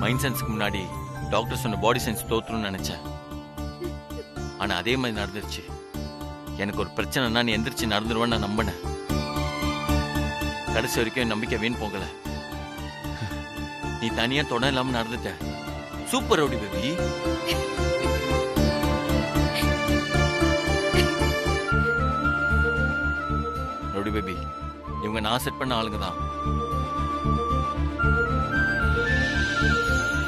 Mind சயின்ஸ்க்கு முன்னாடி doctor சொன்ன பாடி science தோத்துருன்னு நினைச்சேன். ஆனா அதே மாதிரி நடந்துருச்சு. எனக்கு ஒரு பிரச்சனைனா நீ எந்திரிச்சு நடந்துருவேன்னு நான் நம்பினேன். கடைசி வரைக்கும் என் நம்பிக்கை வீண் போகல. நீ தனியா தொட இல்லாம நடந்துட்ட. Super rowdy baby. Rowdy baby, இவங்க நான் செட் பண்ண ஆளுங்க தான்.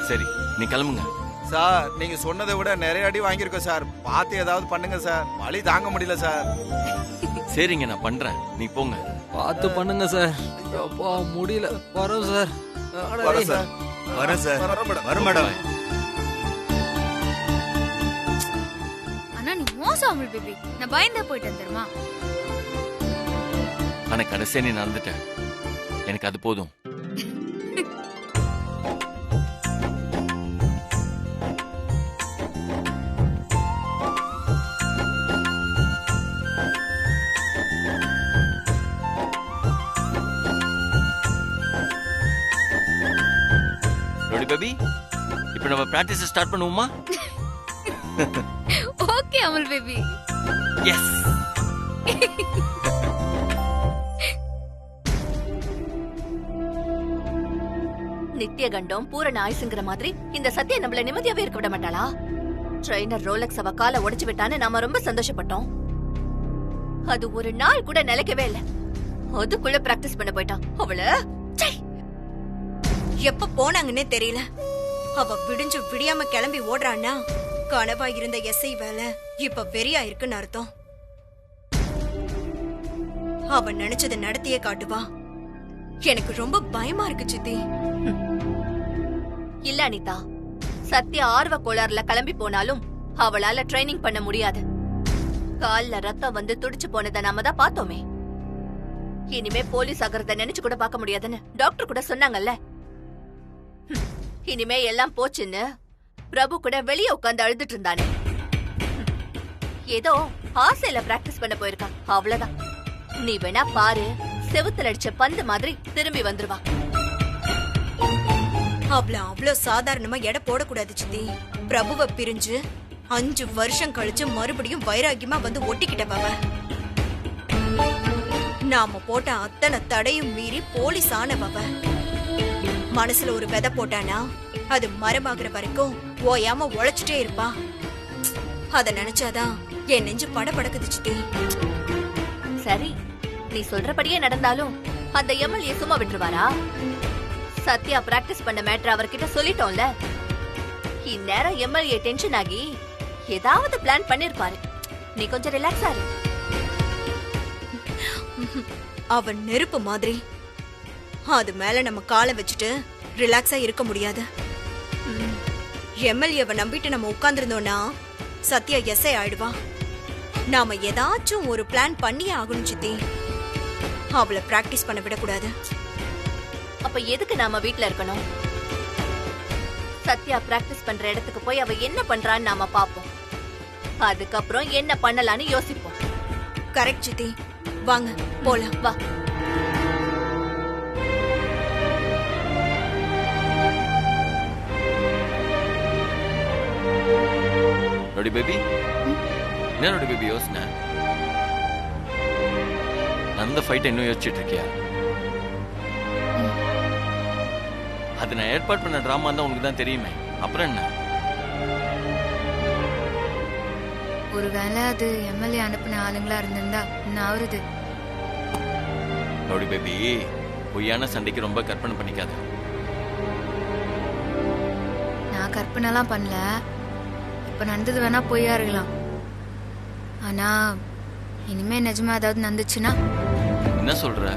சரி, நீ கிளம்புங்க. சார், நீங்க சொன்னதை விட நிறைய அடி வாங்கியிருக்கோம் சார். பார்த்து ஏதாவது பண்ணுங்க சார், வலி தாங்க முடியல சார். சரிங்க, நான் பண்றேன், நீ போங்க. பார்த்து பண்ணுங்க சார். அப்பா முடியல. வரோம் சார். வரேன் சார். வரேன் சார். வரும் மேடம். ஆனா நீ மோசம் அமுல் பேபி. நான் பயந்தா போயிட்டேன் தெரியுமா? ஆனா கடைசியா நீ நடந்துட்ட. எனக்கு அது போதும். பேபி, இப்போ நம்ம பிராக்டிஸ் ஸ்டார்ட் பண்ணுவோமா? Okay Amul baby. எஸ். நித்திய கண்டம் பூரண ஆயுசுங்கிற மாதிரி இந்த சத்திய நம்மள நிம்மதியாவே இருக்க விட மாட்டாளா? ட்ரெயினர் ரோலக்ஸ் அவ காலை உடைச்சு விட்டான்னு நாம ரொம்ப சந்தோஷப்பட்டோம். அது ஒரு நாள் கூட நிலைக்கவே இல்ல. அதுக்குள்ள பிராக்டிஸ் பண்ண போயிட்டான். அவள எப்ப போனாங்கன்னே தெரியல. அவ விடிஞ்சு விடியாம கிளம்பி ஓடுறான்னா கனவா இருந்த எஸ்ஐ வேலை இப்ப வெறியா இருக்குன்னு அர்த்தம். அவ நினைச்சதை நடத்தியே காட்டுவா. எனக்கு ரொம்ப பயமா இருக்கு சித்தி. இல்ல அனிதா, சத்யா ஆர்வ கோளாறுல கிளம்பி போனாலும் அவளால ட்ரைனிங் பண்ண முடியாது. கால்ல ரத்தம் வந்து துடிச்சு போனதை நாம தான் பார்த்தோமே. இனிமே போலீஸ் ஆகிறத நினைச்சு கூட பார்க்க முடியாதுன்னு டாக்டர் கூட சொன்னாங்கல்ல. இனிமே எல்லாம் போச்சுன்னு பிரபு கூட வெளியே உட்கார்ந்து அழுதுட்டு இருந்தானே. ஏதோ ஆசையில பிராக்டிஸ் பண்ண போயிருக்கான், அவ்வளவுதான். நீ வேணா பாரு, செவுத்துல அடிச்ச பந்து மாதிரி திரும்பி வந்துருவா. அவ்வளவு சாதாரணமா எடை போடக்கூடாது சித்தி. பிரபுவை பிரிஞ்சு 5 வருஷம் கழிச்சு மறுபடியும் வைராகியமா வந்து ஒட்டிக்கிட்டவ. நாம போட்ட அத்தனை தடையும் மீறி போலீஸ் ஆனவ. மனசுல ஒரு விதை போட்டானா அது மரமாகிற வரைக்கும் ஓயாம உழைச்சிட்டே இருப்பா. அத நினைச்சாதான் என் நெஞ்சு படபடக்குது சித்தி. சரி, நீ சொல்றபடியே நடந்தாலும் அந்த எம்எல்ஏ சும்மா விட்டுருவாரா? சத்யா பிராக்டிஸ் பண்ண மேட்டர் அவர்கிட்ட சொல்லிட்டோம்ல. இந்நேரம் எம்எல்ஏ டென்ஷன் ஆகி ஏதாவது பிளான் பண்ணிருப்பாரு. நீ கொஞ்சம் ரிலாக்ஸா இரு. அவன் நெருப்பு மாதிரி. அது மேல நம்ம காலை வச்சுட்டு ரிலாக்ஸா இருக்க முடியாது. எம்எல்ஏவை நம்பிட்டு நம்ம உட்கார்ந்துருந்தோம்னா சத்யா எஸ்ஐ ஆயிடுவா. நாம ஏதாச்சும் ஒரு பிளான் பண்ணியே ஆகணும் சித்தி. அவளை பிராக்டிஸ் பண்ண விடக்கூடாது. அப்ப எதுக்கு நாம வீட்ல இருக்கணும்? சத்யா பிராக்டிஸ் பண்ற இடத்துக்கு போய் அவ என்ன பண்றான்னு நாம பாப்போம். அதுக்கப்புறம் என்ன பண்ணலான்னு யோசிப்போம். கரெக்ட் சித்தி. வாங்க போலாம். வா. ரவுடி பேபி, என்ன ரவுடி பேபி யோசனை? அந்த ஃபைட்டை இன்னும் யோசிச்சுட்டு இருக்கியா? அது நான் ஏற்பாடு பண்ண டிராமா தான் உனக்கு தான் தெரியுமே, அப்புறம் என்ன? ஒருவேளை அது எம்எல்ஏ அனுப்பின ஆளுங்களா இருந்திருந்தா என்ன ஆகுறது? ரவுடி பேபி, பொய்யான சண்டைக்கு ரொம்ப கற்பனை பண்ணிக்காத. நான் கற்பனைலாம் பண்ணல. இப்ப நடந்தது வேணா பொய்யா இருக்கலாம். ஆனா இனிமே நிஜமா ஏதாவது நடந்துச்சுன்னா? என்ன சொல்ற?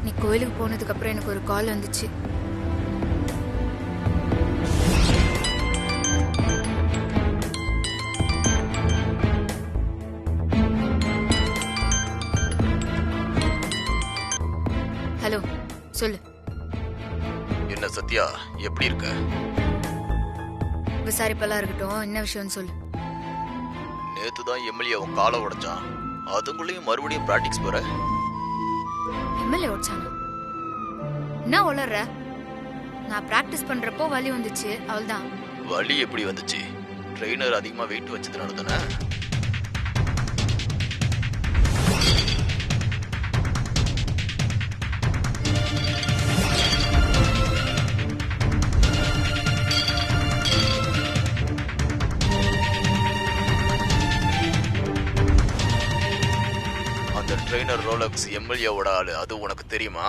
நீ கோயிலுக்கு போனதுக்கு அப்புறம் எனக்கு ஒரு கால் வந்துச்சு. ஹலோ, சொல்லு. என்ன சத்யா, எப்படி இருக்க? விசாரிப்பெல்லாம் இருக்கட்டும், என்ன விஷயம்னு சொல்லு. நேத்து தான் எம்எல்ஏ உன் காலை உடைச்சான். அதுக்குள்ளேயும் மறுபடியும் பிராக்டிஸ் போற? எம்எல்ஏ உடைச்சானா? என்ன உளற? நான் பிராக்டிஸ் பண்றப்போ வலி வந்துச்சு, அவள்தான். வலி எப்படி வந்துச்சு? ட்ரெயினர் அதிகமா வெயிட் வச்சதுனால தானே? அந்த ட்ரெயினர் ரோலக்ஸ் எம்எல்ஏவோட ஆளு, அது உனக்கு தெரியுமா?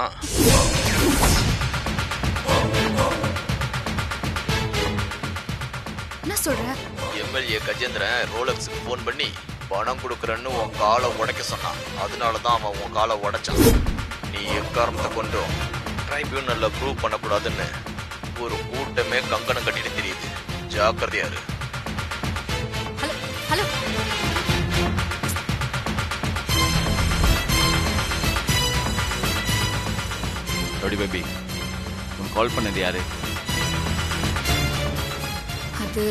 என்ன சொல்ற? எம்எல்ஏ கஜேந்திரன் ரோலக்ஸுக்கு ஃபோன் பண்ணி பணம் கொடுக்குறன்னு உன் காலை உடைக்க சொன்னான். அதனால தான் அவன் உன் காலை உடைச்சான். நீ எக்காரணத்தை கொண்டும் ட்ரைபியூனல்ல ப்ரூவ் பண்ணக்கூடாதுன்னு ஒரு கூட்டமே கங்கணம் கட்டிட்டு தெரியுது. ஜாக்கிரதையாரு. ஹலோ ஹலோ, ரவுடி பேபி, உனக்கு கால் பண்ணது யாரு? அது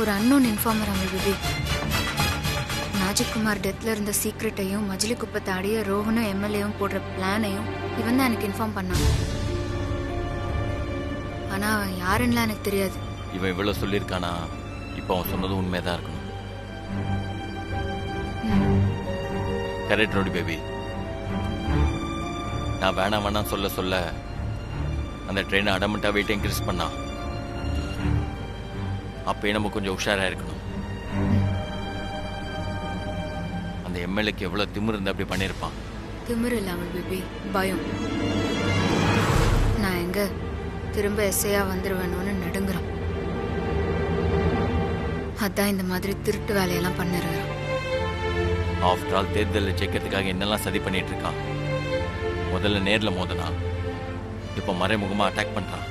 ஒரு அன்னோன் இன்ஃபார்மர் அவங்க பேபி. ராஜகுமார் டெத்ல இருந்த சீக்ரெட்டையும் மஜிலி குப்பத்தை அடைய ரோஹனும் எம்எல்ஏவும் போடுற பிளானையும் இவன் தான் எனக்கு இன்ஃபார்ம் பண்ணான். ஆனா அவன் யாருன்னுலாம் எனக்கு தெரியாது. இவன் இவ்வளவு சொல்லியிருக்கானா? இப்போ அவன் சொன்னது உண்மைதான் இருக்கணும். Correct rowdy baby. நான் வேணாம் சொல்ல சொல்ல அந்த ட்ரெயினை அடமெண்டா வெயிட் இன்க்ரீஸ் பண்ணா. அப்பயே நம்ம கொஞ்சம் உஷாரா இருக்கணும். அந்த எம்எல்ஏக்கு எவ்வளவு திமிரு இருந்தா அப்படி பண்ணிருப்பான். திமிரு இல்லாமல் பேபி, பயம். நான் எங்க திரும்ப எஸ்ஐயா வந்துருவேணும்னு நடுங்குறான். அதான் இந்த மாதிரி திருட்டு வேலையெல்லாம் பண்ணிடுறான். ஆஃப்டர் ஆல் தேர்தலில் ஜெயிக்கிறதுக்காக என்னெல்லாம் சதி பண்ணிட்டு இருக்கான். முதல்ல நேர்ல மோதனா, இப்ப மறைமுகமா அட்டாக் பண்றான்.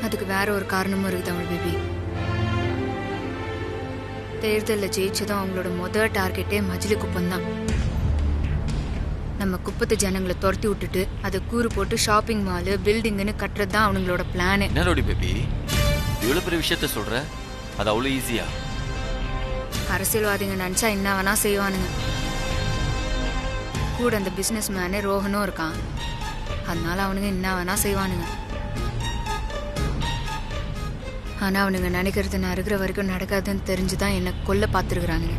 அதுக்கு வேற ஒரு காரணமும் இருக்கு தமிழ் பேபி. தேர்தலில் ஜெயிச்சதும் அவங்களோட முதல் டார்கெட்டே மஜிலி குப்பம் தான். நம்ம குப்பத்து ஜனங்களை துரத்தி விட்டுட்டு அதை கூறு போட்டு ஷாப்பிங் மாலு பில்டிங்னு கட்டுறது தான் அவங்களோட பிளானு. என்ன ரவுடி பேபி, இவ்வளவு பெரிய விஷயத்த சொல்ற? அது அவ்வளவு ஈஸியா? அரசியல்வாதிங்க நினைச்சா என்ன வேணா செய்வானுங்க. கூட அந்த பிசினஸ் மேனே ரோஹனும் இருக்கான். அதனால அவனுங்க என்ன வேணா செய்வானுங்க. ஆனா அவனுங்க நினைக்கிறது நான் இருக்கிற வரைக்கும் நடக்காதுன்னு தெரிஞ்சுதான் என்ன கொல்ல பார்த்துருக்குறானுங்க.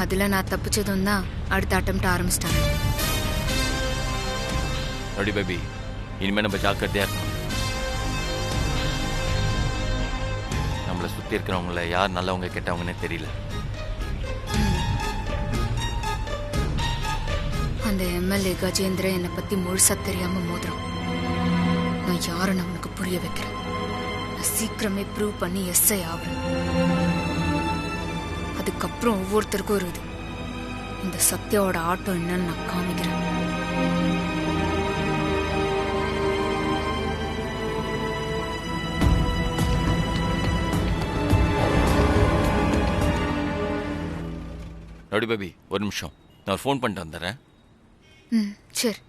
அதுல நான் தப்பிச்சதும் தான் அடுத்த அட்டம்ப்ட் ஆரம்பிச்சிட்டாங்க. ரவுடி பேபி, இனிமே நம்ம ஜாக்கிரதையா இருக்கணும். நம்மளை சுத்தி இருக்கிறவங்கள யார் நல்லவங்க கெட்டவங்கன்னே தெரியல. அந்த எம்எல்ஏ கஜேந்திர என்னை பத்தி முழுசா தெரியாம மோதுறான். நான் யாருன்னு அவனுக்கு புரிய வைக்கிறேன். நான் சீக்கிரமே ப்ரூவ் பண்ணி எஸ்ஐ ஆகுறேன். அதுக்கப்புறம் ஒவ்வொருத்தருக்கும் ஒரு இது. இந்த சத்யாவோட ஆட்டம் என்னன்னு நான் காமிக்கிறேன். ரவுடி பேபி, ஒரு நிமிஷம், நான் ஃபோன் பண்ணிட்டு வந்துடுறேன். சரி.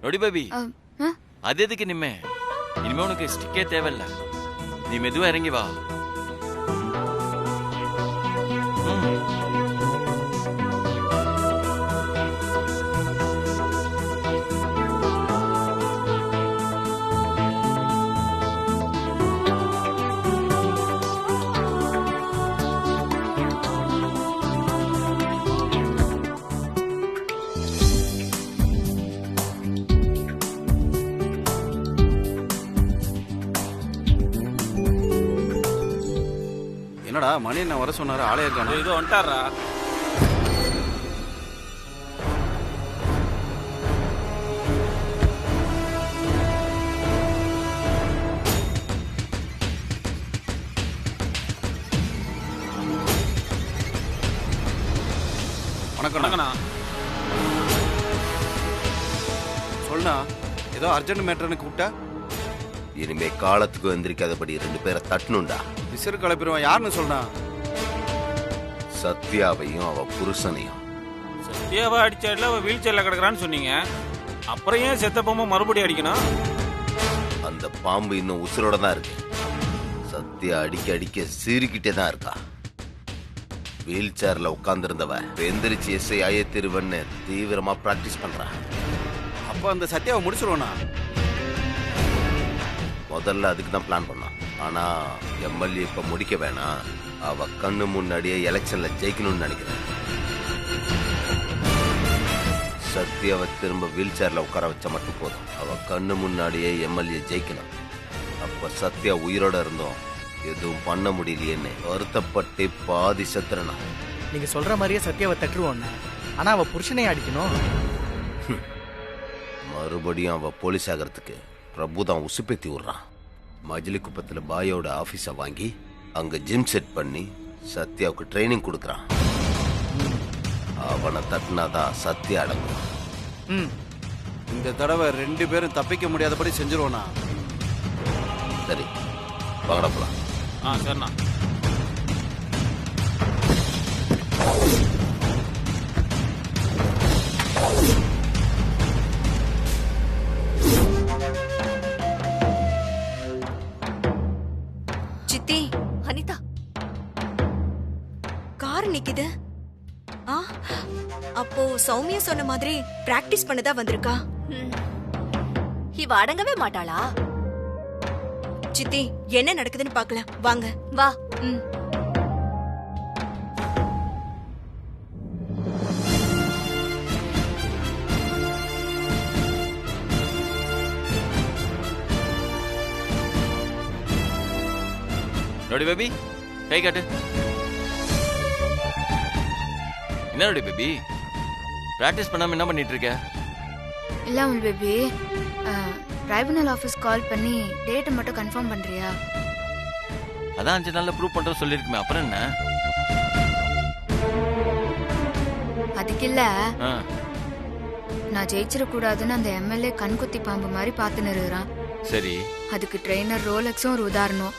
ரவுடி பேபி, அது எதுக்கு இனிமே உனக்கு ஸ்டிக்கே தேவையில்ல. நீ மெதுவா இறங்கி வா. என்னடா மணி என்ன வர சொன்னாரு? ஆளே இருக்கானே. இது வந்துட்டாரா? வணக்கண்ணா. சொல்லுண்ணா, ஏதோ அர்ஜென்ட் மேட்டர்னு கூப்பிட்டா? இனிமே காலத்துக்கு எந்திரிக்காதபடி 2 பேரை தட்டணும்டா. விசிறு கிளப்பிடுவான். யாருன்னு சொல்லுண்ணா? சத்யாவையும் அவ புருஷனையும். சத்யாவை அடிச்சாட்ல அவ வீல் சேர்ல கிடக்குறான்னு சொன்னீங்க. அப்புறம் ஏன் செத்த பாம்பு மறுபடியும் அடிக்கணும்? அந்த பாம்பு இன்னும் உசுரோட தான் இருக்கு. சத்யா அடிக்க அடிக்க சீறிக்கிட்டே தான் இருக்கா. வீல் சேர்ல உட்கார்ந்திருந்தவ எந்திரிச்சு எஸ்ஐ ஆயே திருவன்னு தீவிரமா பிராக்டிஸ் பண்றான். அப்போ அந்த சத்யாவை முடிச்சிருவோண்ணா. முதல்ல அதுக்கு தான் பிளான் பண்ணான். ஆனா எம்எல்ஏ இப்ப முடிக்க வேணாம். அவ கண்ணு முன்னாடியே எலெக்ஷன்ல ஜெயிக்கணும்னு நினைக்கிறேன். சத்யாவை திரும்ப வீல் சேர்ல உட்கார வச்சா மட்டும் போதும். அவ கண்ணு முன்னாடியே எம்எல்ஏ ஜெயிக்கணும். அப்ப சத்யா உயிரோட இருந்தோம் எதுவும் பண்ண முடியலையேன்னு வருத்தப்பட்டு பாதி சத்துறனா. நீங்க சொல்ற மாதிரியே சத்யாவை தட்டுருவோம். ஆனா அவ புருஷனையே அடிக்கணும். மறுபடியும் அவ போலீஸ் ஆகிறதுக்கு பிரபு தான் உசுப்பேத்தி விடுறான். மஜிலிக்குப்பத்துல பாயோட ஆபீஸ வாங்கி அங்க ஜிம் செட் பண்ணி சத்யாவுக்கு ட்ரைனிங் கொடுக்கறான். அவனை தட்டினாதான் சத்யா அடங்கும். இந்த தடவை 2 பேரும் தப்பிக்க முடியாதபடி செஞ்சிருவோண்ணா. சரி, வாங்கடா போலாம். சரிண்ணா. சித்தி, அனிதா, கார் நிக்குது. ஆ, அப்போ சௌமியா சொன்ன மாதிரி பிராக்டிஸ் பண்ணதா வந்திருக்கா. இவ அடங்கவே மாட்டாளா? சித்தி, என்ன நடக்குதுன்னு பார்க்கலாம் வாங்க. வா. ம். நோடி பேபி, கை காட்டு. என்ன நோடி பேபி, பிராக்டிஸ் பண்ணாம என்ன பண்ணிட்டு இருக்க? இல்ல அமுல் பேபி, ட்ரைபுனல் ஆஃபீஸ் கால் பண்ணி டேட்டை மட்டும் கன்ஃபார்ம் பண்றியா? அதான் 5 நாள்ல ப்ரூவ் பண்றோம் சொல்லிருக்குமே, அப்புறம் என்ன? அதுக்கு இல்ல, ஆ, நான் ஜெயிச்சிடக்கூடாதுன்னு அந்த எம்எல்ஏ கண்குத்தி பாம்பு மாதிரி பார்த்துன்னு இருக்கிறான். சரி. அதுக்கு ட்ரெயினர் ரோலக்ஸும் ஒரு உதாரணம்.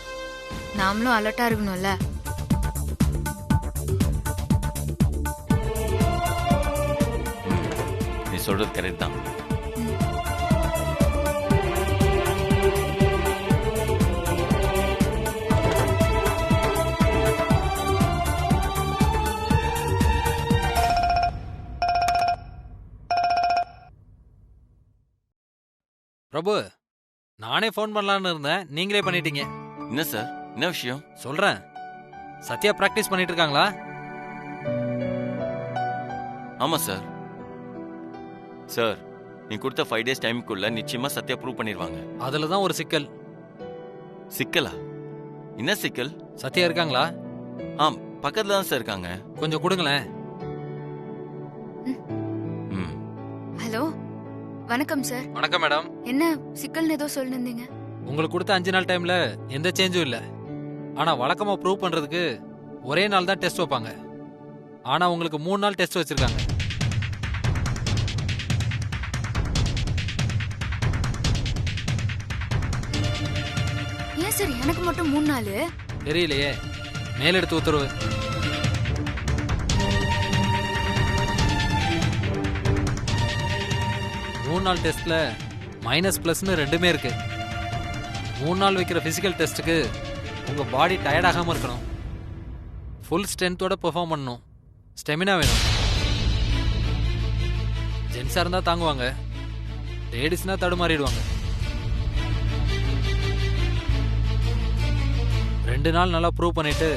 நாமளும் அலர்ட்டா இருக்கணும்ல. நீ சொல்றது கரெக்ட் தான். பிரபு, நானே ஃபோன் பண்ணலான்னு இருந்தேன், நீங்களே பண்ணிட்டீங்க. என்ன சார், என்ன விஷயம்? சொல்றேன். சத்யா பிராக்டிஸ் பண்ணிட்டு இருக்காங்களா? ஆமா சார். சார், நீ கொடுத்த 5 days டைமுக்குள்ள நிச்சயமா சத்யா ப்ரூவ் பண்ணிடுவாங்க. அதுல தான் ஒரு சிக்கல். சிக்கலா? என்ன சிக்கல்? சத்யா இருக்காங்களா? ஆம், பக்கத்துல தான் சார் இருக்காங்க. கொஞ்சம் கொடுங்களேன். ம். ஹலோ, வணக்கம் சார். வணக்கம் மேடம். என்ன சிக்கல்னு ஏதோ சொல்லிருந்தீங்க? உங்களுக்கு கொடுத்த 5 நாள் டைம்ல எந்த சேஞ்சும் இல்ல. ஆனா வழக்கமா ப்ரூவ் பண்றதுக்கு ஒரே நாள் தான் டெஸ்ட் வைப்பாங்க. ஆனா உங்களுக்கு 3 நாள் டெஸ்ட் வச்சிருக்காங்க. ஏன் சார் எனக்கு மட்டும் 3 நாள்? தெரியலையே, மேலெடுத்து உத்தரவு. மூணு நாள் டெஸ்ட்ல மைனஸ் பிளஸ்னு 2மே இருக்கு. 3 நாள் வைக்கிற பிசிக்கல் டெஸ்ட்டுக்கு உங்க பாடி டயர்ட் ஆகாம இருக்கணும். ஃபுல் ஸ்ட்ரென்த்தோட பெர்ஃபார்ம் பண்ணணும். ஸ்டெமினா வேணும். ஜென்ஸா இருந்தா தாங்குவாங்க, லேடிஸ்னா தடுமாறிடுவாங்க. 2 நாள் நல்லா ப்ரூவ் பண்ணிட்டு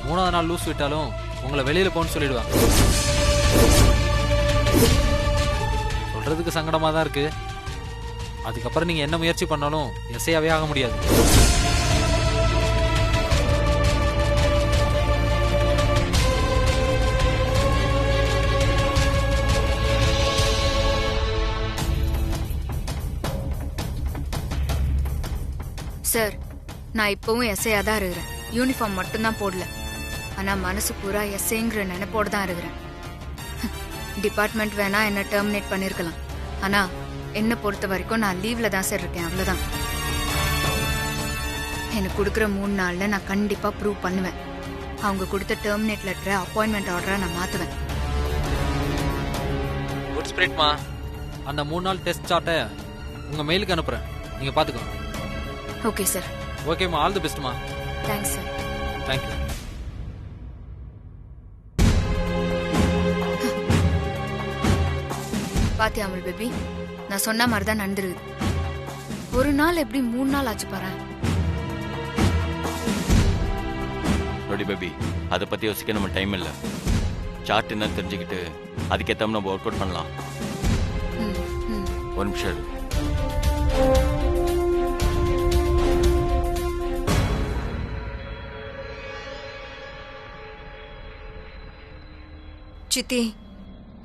3ஆவது நாள் லூஸ் விட்டாலும் உங்களை வெளியில போன்னு சொல்லிடுவாங்க. சொல்றதுக்கு சங்கடமா தான் இருக்கு. அதுக்கப்புறம் நீங்க என்ன முயற்சி பண்ணாலும் எஸ்ஐயாவே ஆக முடியாது. சார், நான் இப்பவும் எஸ்ஐயா தான் இருக்கிறேன். யூனிஃபார்ம் மட்டும்தான் போடல. ஆனா மனசு பூரா எஸ்ஐங்கிற நினைப்போடு தான் இருக்கிறேன். டிபார்ட்மெண்ட் வேணா என்ன டெர்மினேட் பண்ணிருக்கலாம். ஆனா என்ன பொறுத்த வரைக்கும் நான் லீவ்ல தான் சார் இருக்கேன், அவ்வளவுதான். எனக்கு கொடுக்குற 3 நாள்ல நான் கண்டிப்பா ப்ரூவ் பண்ணுவேன். அவங்க கொடுத்த டெர்மினேட் லெட்டரை அப்பாயின்மெண்ட் ஆர்டரா நான் மாத்துவேன். குட் ஸ்பிரிட்மா. அந்த 3 நாள் டெஸ்ட் சார்ட்டை உங்க மெயிலுக்கு அனுப்புறேன், நீங்க பாத்துக்கோங்க. Okay sir. ஓகேம்மா, ஆல் தி பெஸ்ட்மா. Thanks sir. தேங்க்யூ. பாத்தியா அமுல் பேபி, நான் சொன்ன மாதிரி தான் நடந்துருது. ஒரு நாள் எப்படி 3 நாள் ஆச்சு பாரு. நோடி பேபி, அதை பத்தி யோசிக்க நம்ம டைம் இல்லை. சார்ட் என்னன்னு தெரிஞ்சுக்கிட்டு அதுக்கேற்ற நம்ம ஒர்க் அவுட் பண்ணலாம். ஒரு நிமிஷம் இரு. சித்தி,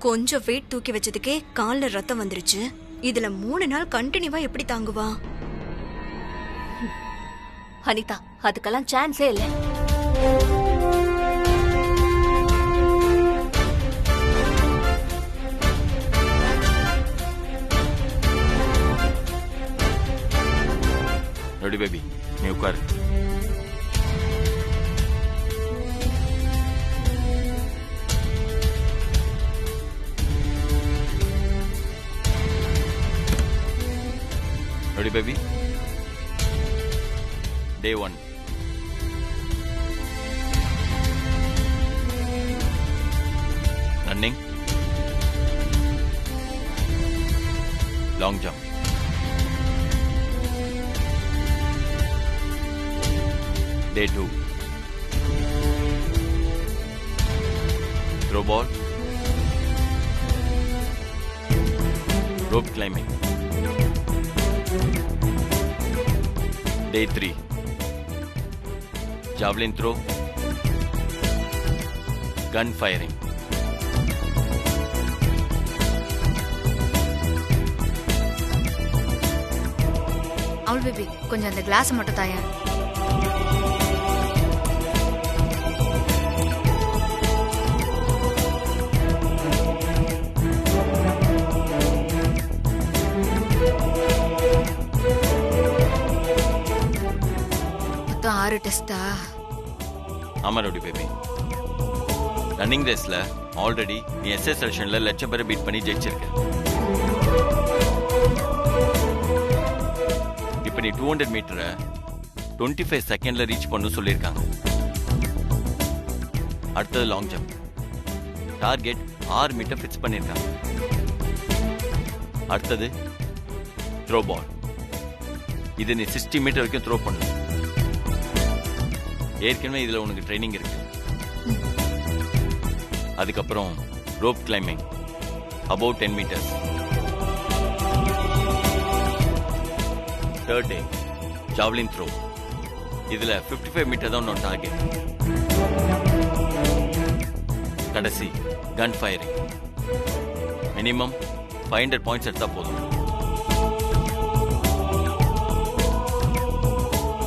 கொஞ்சம் வெயிட் தூக்கி வச்சதுக்கே கால்ல ரத்தம் வந்துருச்சு. இதுல 3 நாள் கண்டினியூவா எப்படி தாங்குவா? அனிதா, அதுக்கெல்லாம் சான்ஸே இல்லை. நோடி பேபி, நீ உட்காரு. Ready, baby? Day 1. Running. Long jump. Day 2. Throw ball. Rope climbing. Day 3. Javelin throw. Gun firing. Amul baby, கொஞ்சம் அந்த கிளாஸ் மட்டும் தாயா. மொத்தம் 6 டெஸ்டா? ஆமா ரோடி பேபி. ரன்னிங் ரேஸ்ல ஆல்ரெடி நீ எஸ்எஸ் செலக்ஷன்ல லட்சம் பேரை பீட் பண்ணி ஜெயிச்சிருக்க. இப்போ நீ 200 மீட்டரை 25 செகண்ட்ல ரீச் பண்ணு சொல்லியிருக்காங்க. அடுத்தது long jump. Target 6 metre fix பண்ணியிருக்காங்க. அடுத்தது த்ரோ பால். இது நீ 60 மீட்டர் வரைக்கும் த்ரோ பண்ணு. ஏற்கனவே இதுல உனக்கு ட்ரைனிங் இருக்கு. அதுக்கப்புறம் rope climbing above 10 metres. Third day javelin throw. இதுல 55 மீட்டர் தான் உன்னோட டார்கெட். கடைசி கன் ஃபயரிங். மினிமம் 500 பாயிண்ட்ஸ் எடுத்தா போதும்.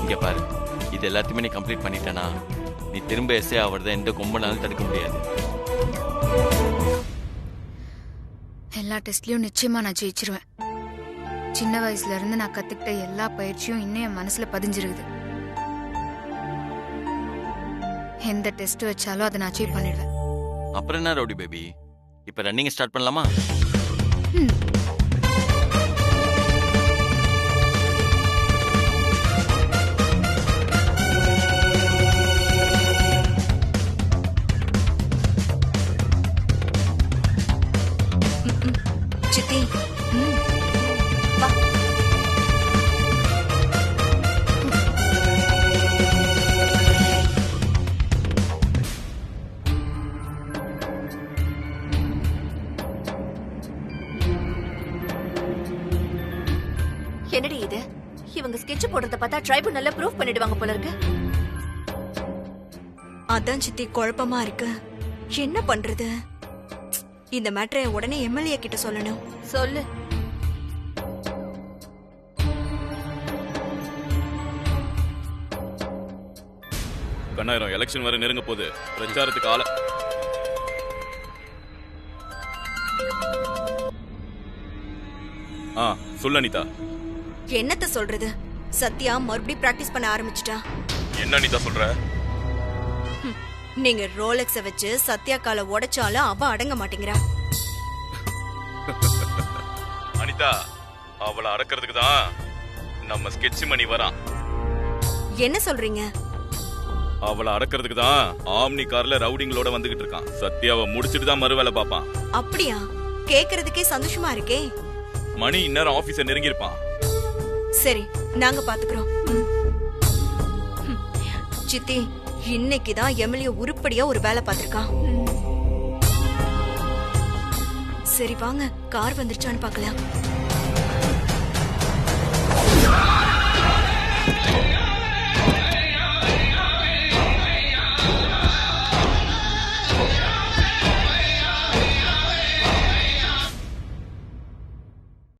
இங்க பாரு, இது எல்லாத்தையுமே நீ கம்ப்ளீட் பண்ணிட்டேனா நீ திரும்ப எஸ்ஏ ஆவறத எந்த கொம்பனாலும் தடுக்க முடியாது. எல்லா டெஸ்ட்லயும் நிச்சயமா நான் ஜெயிச்சிருவேன். சின்ன வயசுல இருந்து நான் கத்துக்கிட்ட எல்லா பயிற்சியும் இன்னும் என் மனசுல பதிஞ்சிருக்குது. எந்த டெஸ்ட் வச்சாலும் அதை நான் அச்சீவ் பண்ணிடுவேன். அப்புறம் என்ன ரவுடி பேபி, இப்ப ரன்னிங் ஸ்டார்ட் பண்ணலாமா? சித்தி, என்னடி இது? இவங்க ஸ்கெட்ச் போடுறத பார்த்தா ட்ரைபுனல்ல ப்ரூஃப் பண்ணிடுவாங்க போல இருக்கு. அதான் சித்தி குழப்பமா இருக்கு. என்ன பண்றது? இந்த மேட்டரை உடனே எம்எல்ஏ கிட்ட சொல்லணும். சொல்லு. கண்ணாயிரம் எலெக்ஷன் வர நெருங்க போது பிரச்சாரத்துக்கு ஆள சொல்லு அனிதா. என்னத்த சொல்றது, சத்யா மறுபடியும் பிராக்டிஸ் பண்ண ஆரம்பிச்சிட்டா. என்ன அனிதா சொல்ற? நீங்க ரோலெக்ஸ வச்சு சத்யா காலை உடைச்சாலும் அவ அடங்க மாட்டேங்கிறா. அனிதா, அவளை அடக்கிறதுக்கு தான் நம்ம ஸ்கெட்ச் மணி வரான். என்ன சொல்றீங்க? அவளை அடக்கிறதுக்கு தான் ஆம்னி கார்ல ரவுடிங்களோட வந்துகிட்டு இருக்கான். சத்யாவை முடிச்சிட்டு தான் மறு வேலை பார்ப்பான். அப்படியா? கேக்குறதுக்கே சந்தோஷமா இருக்கே. மணி இந்நேரம் ஆபீஸ நெருங்கி இருப்பான். சரி, நாங்க பாத்துக்கிறோம். சித்தி, இன்னைக்குதான் எம்எல்ஏ உருப்படியா ஒரு வேலை பார்த்திருக்கான். சரி வாங்க, கார் வந்துருச்சான்னு பார்க்கலாம்.